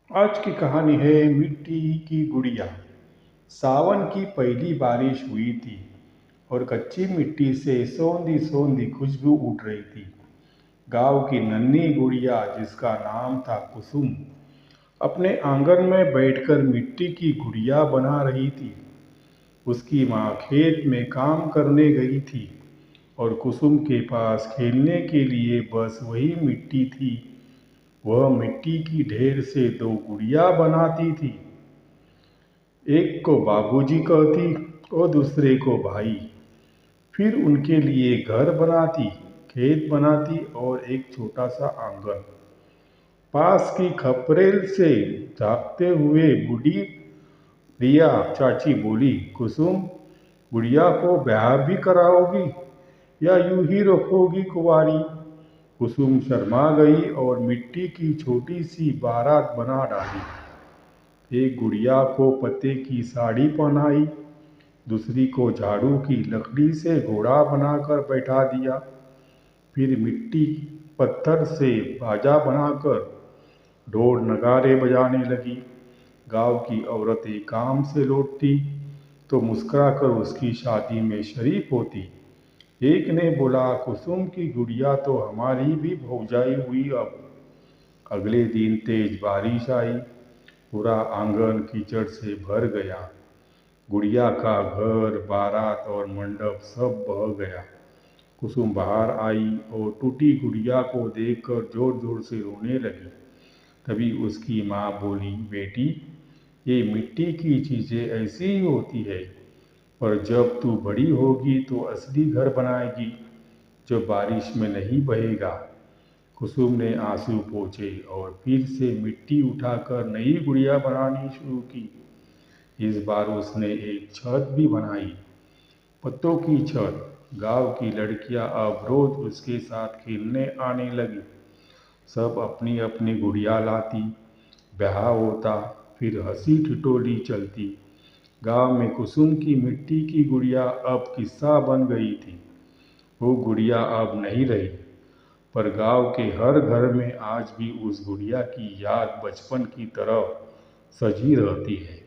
आज की कहानी है मिट्टी की गुड़िया। सावन की पहली बारिश हुई थी और कच्ची मिट्टी से सोंधी सोंधी खुशबू उठ रही थी। गांव की नन्ही गुड़िया जिसका नाम था कुसुम अपने आंगन में बैठकर मिट्टी की गुड़िया बना रही थी। उसकी माँ खेत में काम करने गई थी और कुसुम के पास खेलने के लिए बस वही मिट्टी थी। वह मिट्टी की ढेर से दो गुड़िया बनाती थी, एक को बाबूजी कहती और दूसरे को भाई। फिर उनके लिए घर बनाती, खेत बनाती और एक छोटा सा आंगन। पास की खपरेल से झाँकते हुए बूढ़ी रिया चाची बोली, कुसुम, गुड़िया को ब्याह भी कराओगी या यूं ही रखोगी कुंवारी? कुसुम शर्मा गई और मिट्टी की छोटी सी बारात बना डाली। एक गुड़िया को पत्ते की साड़ी पहनाई, दूसरी को झाड़ू की लकड़ी से घोड़ा बनाकर बैठा दिया। फिर मिट्टी पत्थर से बाजा बनाकर ढोल नगाड़े बजाने लगी। गांव की औरतें काम से लौटती तो मुस्कुराकर उसकी शादी में शरीक होती। एक ने बोला, कुसुम की गुड़िया तो हमारी भी भौजाई हुई अब। अगले दिन तेज बारिश आई, पूरा आंगन कीचड़ से भर गया। गुड़िया का घर, बारात और मंडप सब बह गया। कुसुम बाहर आई और टूटी गुड़िया को देखकर जोर जोर से रोने लगी। तभी उसकी माँ बोली, बेटी, ये मिट्टी की चीज़ें ऐसी ही होती है, पर जब तू बड़ी होगी तो असली घर बनाएगी जो बारिश में नहीं बहेगा। कुसुम ने आंसू पोंछे और फिर से मिट्टी उठाकर नई गुड़िया बनानी शुरू की। इस बार उसने एक छत भी बनाई, पत्तों की छत। गांव की लड़कियां अब रोज उसके साथ खेलने आने लगी। सब अपनी अपनी गुड़िया लाती, ब्याह होता, फिर हंसी ठिठोली चलती। गांव में कुसुम की मिट्टी की गुड़िया अब किस्सा बन गई थी। वो गुड़िया अब नहीं रही, पर गांव के हर घर में आज भी उस गुड़िया की याद बचपन की तरह सजी रहती है।